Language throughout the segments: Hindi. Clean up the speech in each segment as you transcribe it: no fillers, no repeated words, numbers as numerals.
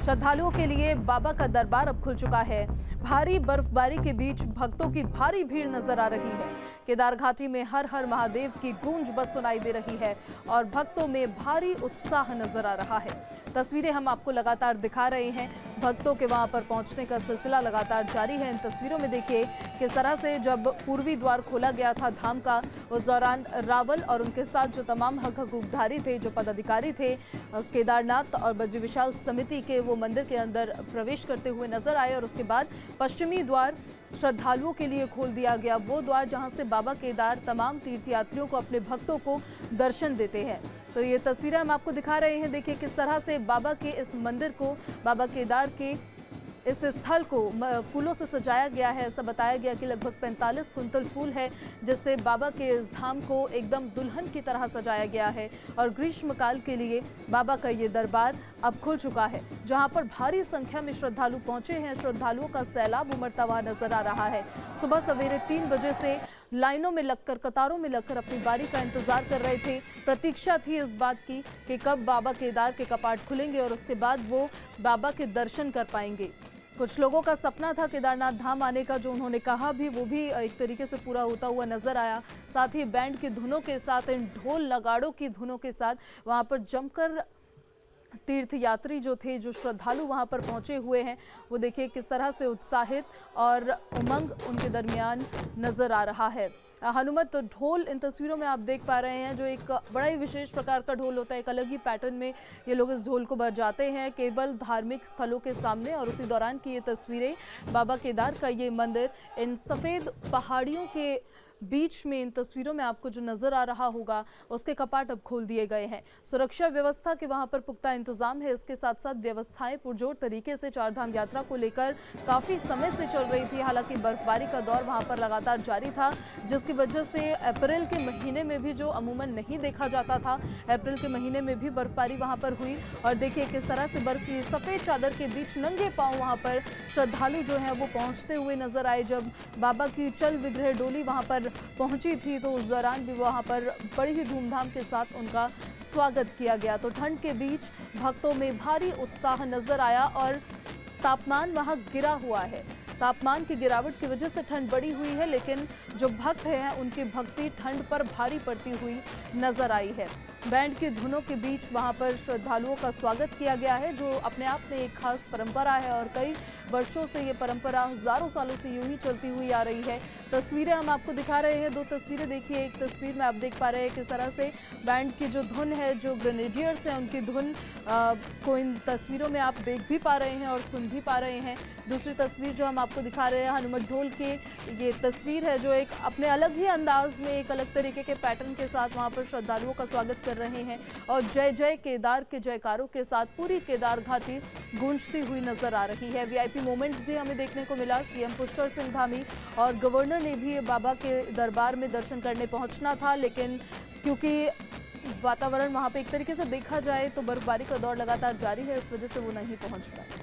श्रद्धालुओं के लिए बाबा का दरबार अब खुल चुका है। भारी बर्फबारी के बीच भक्तों की भारी भीड़ नजर आ रही है। केदार घाटी में हर हर महादेव की गूंज बस सुनाई दे रही है और भक्तों में भारी उत्साह नजर आ रहा है। तस्वीरें हम आपको लगातार दिखा रहे हैं। भक्तों के वहां पर पहुंचने का सिलसिला लगातार जारी है। इन तस्वीरों में देखिए किस तरह से जब पूर्वी द्वार खोला गया था धाम का, उस दौरान रावल और उनके साथ जो तमाम हक हकूकधारी थे, जो पदाधिकारी थे केदारनाथ और बद्री विशाल समिति के, वो मंदिर के अंदर प्रवेश करते हुए नजर आए। और उसके बाद पश्चिमी द्वार श्रद्धालुओं के लिए खोल दिया गया, वो द्वार जहां से बाबा केदार तमाम तीर्थयात्रियों को, अपने भक्तों को दर्शन देते हैं। तो ये तस्वीरें हम आपको दिखा रहे हैं। देखिए किस तरह से बाबा के इस मंदिर को, बाबा केदार के इस स्थल को फूलों से सजाया गया है। ऐसा बताया गया कि लगभग 45 कुंतल फूल है, जिससे बाबा के इस धाम को एकदम दुल्हन की तरह सजाया गया है। और ग्रीष्मकाल के लिए बाबा का ये दरबार अब खुल चुका है, जहां पर भारी संख्या में श्रद्धालु पहुंचे हैं। श्रद्धालुओं का सैलाब उमड़ता हुआ नजर आ रहा है। सुबह सवेरे 3 बजे से लाइनों में लगकर, कतारों में लगकर अपनी बारी का इंतजार कर रहे थे। प्रतीक्षा थी इस बात की कि कब बाबा केदार के कपाट खुलेंगे और उसके बाद वो बाबा के दर्शन कर पाएंगे। कुछ लोगों का सपना था केदारनाथ धाम आने का, जो उन्होंने कहा भी, वो भी एक तरीके से पूरा होता हुआ नजर आया। साथ ही बैंड की धुनों के साथ, इन ढोल नगाड़ों की धुनों के साथ वहां पर जमकर तीर्थयात्री जो थे, जो श्रद्धालु वहां पर पहुंचे हुए हैं, वो देखिए किस तरह से उत्साहित और उमंग उनके दरमियान नजर आ रहा है। हनुमत ढोल इन तस्वीरों में आप देख पा रहे हैं, जो एक बड़ा ही विशेष प्रकार का ढोल होता है। एक अलग ही पैटर्न में ये लोग इस ढोल को बजाते हैं केवल धार्मिक स्थलों के सामने। और उसी दौरान की ये तस्वीरें, बाबा केदार का ये मंदिर इन सफ़ेद पहाड़ियों के बीच में, इन तस्वीरों में आपको जो नजर आ रहा होगा, उसके कपाट अब खोल दिए गए हैं। सुरक्षा व्यवस्था के वहां पर पुख्ता इंतजाम है। इसके साथ साथ व्यवस्थाएं पुरजोर तरीके से चारधाम यात्रा को लेकर काफी समय से चल रही थी। हालांकि बर्फबारी का दौर वहां पर लगातार जारी था, जिसकी वजह से अप्रैल के महीने में भी, जो अमूमन नहीं देखा जाता था, अप्रैल के महीने में भी बर्फबारी वहां पर हुई। और देखिए किस तरह से बर्फ की सफेद चादर के बीच नंगे पांव वहां पर श्रद्धालु जो है वो पहुंचते हुए नजर आए। जब बाबा की चल विग्रह डोली वहां पर पहुंची थी, तो उस दौरान भी वहां पर बड़ी ही धूमधाम के साथ उनका स्वागत किया गया। तो ठंड के बीच भक्तों में भारी उत्साह नजर आया और तापमान वहां गिरा हुआ है। तापमान की गिरावट की वजह से ठंड बढ़ी हुई है, लेकिन जो भक्त हैं उनकी भक्ति ठंड पर भारी पड़ती हुई नजर आई है। बैंड की धुनों के बीच वहां पर श्रद्धालुओं का स्वागत किया गया है, जो अपने आप में एक खास परंपरा है और कई वर्षों से ये परंपरा, हजारों सालों से यूं ही चलती हुई आ रही है। तस्वीरें हम आपको दिखा रहे हैं, 2 तस्वीरें देखिए। एक तस्वीर में आप देख पा रहे हैं किस तरह से बैंड की जो धुन है, जो ग्रेनेडियर्स हैं उनकी धुन को इन तस्वीरों में आप देख भी पा रहे हैं और सुन भी पा रहे हैं। दूसरी तस्वीर जो हम आपको दिखा रहे हैं, हनुमत ढोल की ये तस्वीर है, जो एक अपने अलग ही अंदाज में, एक अलग तरीके के पैटर्न के साथ वहां पर श्रद्धालुओं का स्वागत कर रहे हैं। और जय जय केदार के जयकारों के साथ पूरी केदार घाटी गूंजती हुई नजर आ रही है। वीआईपी मोमेंट्स भी हमें देखने को मिला। सीएम पुष्कर सिंह धामी और गवर्नर ने भी बाबा के दरबार में दर्शन करने पहुंचना था, लेकिन क्योंकि वातावरण वहां पे एक तरीके से देखा जाए तो बर्फबारी का दौर लगातार जारी है, इस वजह से वो नहीं पहुंच पाए।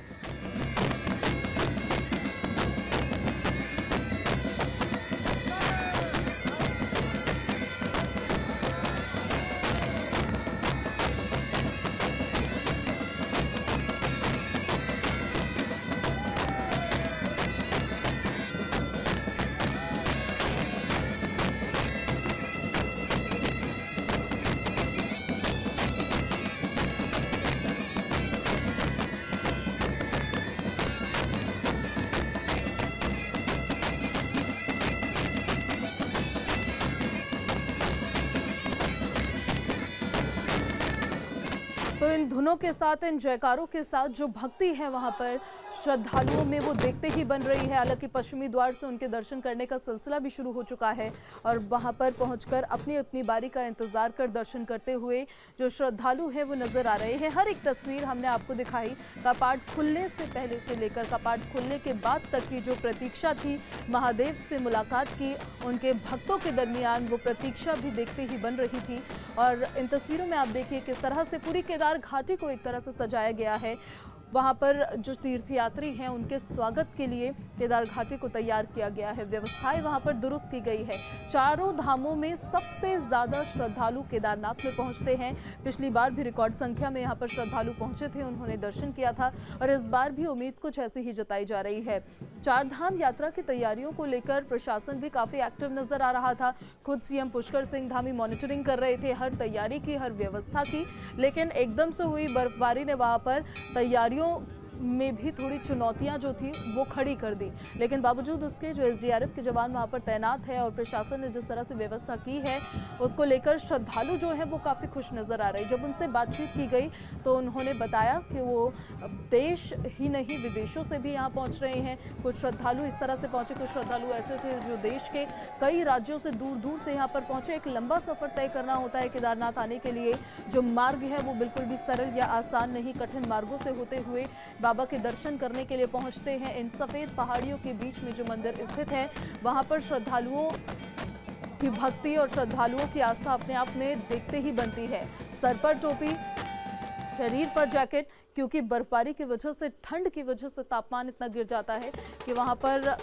तो इन धुनों के साथ, इन जयकारों के साथ जो भक्ति है वहां पर श्रद्धालुओं में, वो देखते ही बन रही है। हालांकि पश्चिमी द्वार से उनके दर्शन करने का सिलसिला भी शुरू हो चुका है और वहां पर पहुंचकर अपनी अपनी बारी का इंतजार कर दर्शन करते हुए जो श्रद्धालु हैं वो नजर आ रहे हैं। हर एक तस्वीर हमने आपको दिखाई। कपाट खुलने से पहले से लेकर कपाट खुलने के बाद तक की जो प्रतीक्षा थी महादेव से मुलाकात की, उनके भक्तों के दरमियान वो प्रतीक्षा भी देखते ही बन रही थी। और इन तस्वीरों में आप देखिए किस तरह से पूरी केदार घाटी को एक तरह से सजाया गया है। वहां पर जो तीर्थयात्री हैं उनके स्वागत के लिए केदार घाटी को तैयार किया गया है। व्यवस्थाएं वहां पर दुरुस्त की गई है। चारों धामों में सबसे ज्यादा श्रद्धालु केदारनाथ में पहुंचते हैं। पिछली बार भी रिकॉर्ड संख्या में यहां पर श्रद्धालु पहुंचे थे, उन्होंने दर्शन किया था और इस बार भी उम्मीद कुछ ऐसी ही जताई जा रही है। चार धाम यात्रा की तैयारियों को लेकर प्रशासन भी काफी एक्टिव नजर आ रहा था। खुद सीएम पुष्कर सिंह धामी मॉनिटरिंग कर रहे थे हर तैयारी की, हर व्यवस्था की, लेकिन एकदम से हुई बर्फबारी ने वहां पर तैयारियों में भी थोड़ी चुनौतियां जो थी वो खड़ी कर दी। लेकिन बावजूद उसके जो एसडीआरएफ के जवान वहां पर तैनात है और प्रशासन ने जिस तरह से व्यवस्था की है उसको लेकर श्रद्धालु जो है वो काफ़ी खुश नज़र आ रहे। जब उनसे बातचीत की गई तो उन्होंने बताया कि वो देश ही नहीं विदेशों से भी यहाँ पहुँच रहे हैं। कुछ श्रद्धालु इस तरह से पहुँचे, कुछ श्रद्धालु ऐसे थे जो देश के कई राज्यों से दूर दूर से यहाँ पर पहुँचे। एक लंबा सफ़र तय करना होता है केदारनाथ आने के लिए। जो मार्ग है वो बिल्कुल भी सरल या आसान नहीं, कठिन मार्गों से होते हुए बाबा के दर्शन करने के लिए पहुंचते हैं। इन सफेद पहाड़ियों के बीच में जो मंदिर स्थित है वहां पर श्रद्धालुओं की भक्ति और श्रद्धालुओं की आस्था अपने आप में देखते ही बनती है। सर पर टोपी, शरीर पर जैकेट, क्योंकि बर्फबारी की वजह से, ठंड की वजह से तापमान इतना गिर जाता है कि वहां पर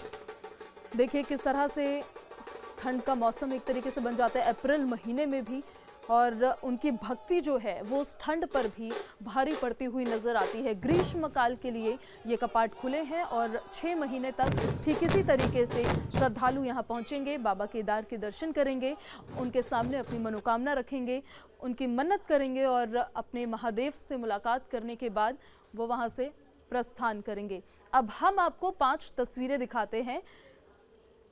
देखिए किस तरह से ठंड का मौसम एक तरीके से बन जाता है अप्रैल महीने में भी। और उनकी भक्ति जो है वो उस ठंड पर भी भारी पड़ती हुई नजर आती है। ग्रीष्म काल के लिए ये कपाट खुले हैं और 6 महीने तक ठीक इसी तरीके से श्रद्धालु यहाँ पहुँचेंगे, बाबा केदार के दर्शन करेंगे, उनके सामने अपनी मनोकामना रखेंगे, उनकी मन्नत करेंगे और अपने महादेव से मुलाकात करने के बाद वो वहाँ से प्रस्थान करेंगे। अब हम आपको 5 तस्वीरें दिखाते हैं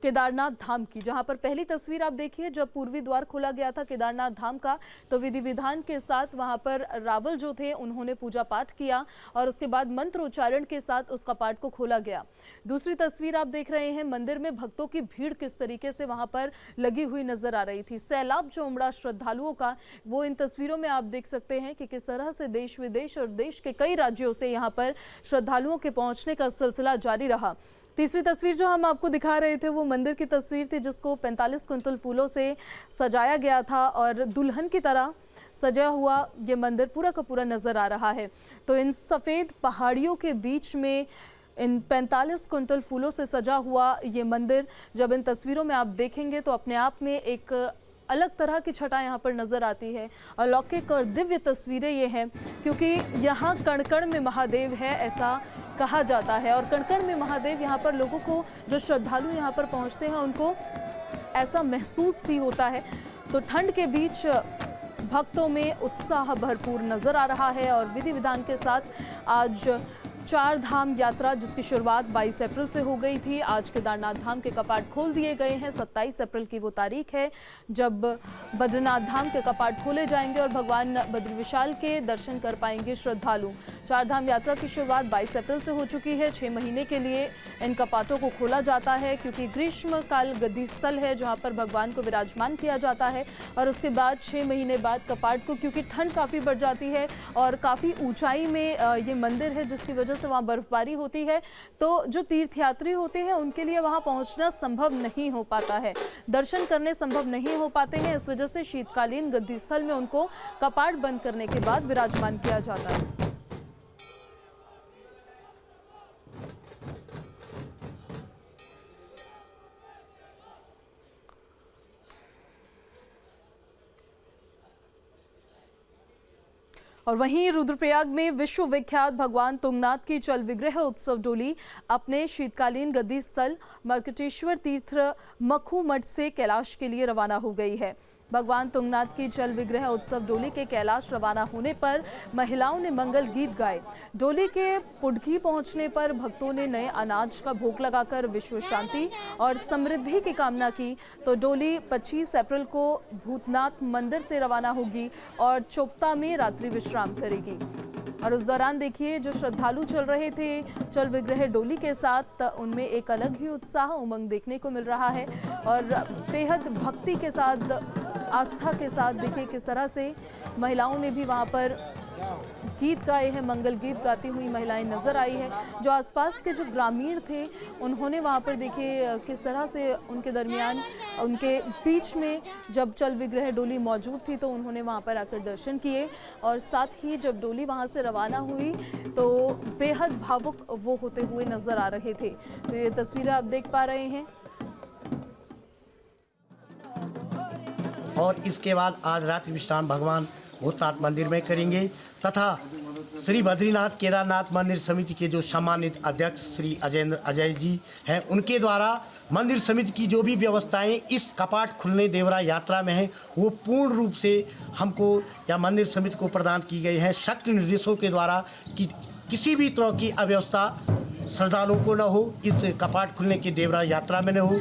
केदारनाथ धाम की, जहां पर पहली तस्वीर आप देखिए जब पूर्वी द्वार खोला गया था केदारनाथ धाम का तो विधि विधान के साथ वहां पर रावल जो थे उन्होंने पूजा पाठ किया और उसके बाद मंत्र उच्चारण के साथ उस कपाट को खोला गया। दूसरी तस्वीर आप देख रहे हैं मंदिर में भक्तों की भीड़ किस तरीके से वहां पर लगी हुई नजर आ रही थी। सैलाब जो उमड़ा श्रद्धालुओं का वो इन तस्वीरों में आप देख सकते हैं कि किस तरह से देश विदेश और देश के कई राज्यों से यहाँ पर श्रद्धालुओं के पहुंचने का सिलसिला जारी रहा। तीसरी तस्वीर जो हम आपको दिखा रहे थे वो मंदिर की तस्वीर थी जिसको 45 क्विंटल फूलों से सजाया गया था और दुल्हन की तरह सजा हुआ ये मंदिर पूरा का पूरा नज़र आ रहा है। तो इन सफ़ेद पहाड़ियों के बीच में इन 45 क्विंटल फूलों से सजा हुआ ये मंदिर जब इन तस्वीरों में आप देखेंगे तो अपने आप में एक अलग तरह की छटा यहाँ पर नज़र आती है। अलौकिक और दिव्य तस्वीरें ये हैं क्योंकि यहाँ कण कण में महादेव है ऐसा कहा जाता है और कण कण में महादेव यहाँ पर लोगों को, जो श्रद्धालु यहाँ पर पहुँचते हैं उनको ऐसा महसूस भी होता है। तो ठंड के बीच भक्तों में उत्साह भरपूर नज़र आ रहा है और विधि विधान के साथ आज 4 धाम यात्रा जिसकी शुरुआत 22 अप्रैल से हो गई थी, आज केदारनाथ धाम के कपाट खोल दिए गए हैं। 27 अप्रैल की वो तारीख है जब बद्रीनाथ धाम के कपाट खोले जाएंगे और भगवान बद्री विशाल के दर्शन कर पाएंगे श्रद्धालु। 4 धाम यात्रा की शुरुआत 22 अप्रैल से हो चुकी है। 6 महीने के लिए इन कपाटों को खोला जाता है क्योंकि ग्रीष्म काल गद्दी स्थल है जहाँ पर भगवान को विराजमान किया जाता है और उसके बाद 6 महीने बाद कपाट को, क्योंकि ठंड काफ़ी बढ़ जाती है और काफ़ी ऊंचाई में ये मंदिर है जिसकी वजह से वहाँ बर्फबारी होती है, तो जो तीर्थयात्री होते हैं उनके लिए वहाँ पहुँचना संभव नहीं हो पाता है, दर्शन करने संभव नहीं हो पाते हैं। इस वजह से शीतकालीन गद्दी स्थल में उनको कपाट बंद करने के बाद विराजमान किया जाता है। और वहीं रुद्रप्रयाग में विश्व विख्यात भगवान तुंगनाथ की चल विग्रह उत्सव डोली अपने शीतकालीन गद्दी स्थल मर्कटेश्वर तीर्थ मखू मठ से कैलाश के लिए रवाना हो गई है। भगवान तुंगनाथ की चल विग्रह उत्सव डोली के कैलाश रवाना होने पर महिलाओं ने मंगल गीत गाए। डोली के पुडगी पहुंचने पर भक्तों ने नए अनाज का भोग लगाकर विश्व शांति और समृद्धि की कामना की। तो डोली 25 अप्रैल को भूतनाथ मंदिर से रवाना होगी और चोपता में रात्रि विश्राम करेगी। और उस दौरान देखिए जो श्रद्धालु चल रहे थे चल विग्रह डोली के साथ, उनमें एक अलग ही उत्साह उमंग देखने को मिल रहा है और बेहद भक्ति के साथ, आस्था के साथ देखिए किस तरह से महिलाओं ने भी वहाँ पर गीत गाए हैं, मंगल गीत गाती हुई महिलाएं नजर आई है। जो आसपास के जो ग्रामीण थे उन्होंने वहां पर देखिए किस तरह से उनके दरमियान, उनके बीच में जब चल विग्रह डोली मौजूद थी तो उन्होंने वहां पर आकर दर्शन किए, और साथ ही जब डोली वहां से रवाना हुई तो बेहद भावुक वो होते हुए नजर आ रहे थे। तो ये तस्वीरें आप देख पा रहे हैं। और इसके बाद आज रात्रि विश्राम भगवान भूतनाथ मंदिर में करेंगे तथा श्री बद्रीनाथ केदारनाथ मंदिर समिति के जो सम्मानित अध्यक्ष श्री अजय जी हैं, उनके द्वारा मंदिर समिति की जो भी व्यवस्थाएं इस कपाट खुलने देवरा यात्रा में हैं वो पूर्ण रूप से हमको या मंदिर समिति को प्रदान की गई है सख्त निर्देशों के द्वारा कि किसी भी तरह की अव्यवस्था श्रद्धालुओं को न हो, इस कपाट खुलने की देवरा यात्रा में न हो।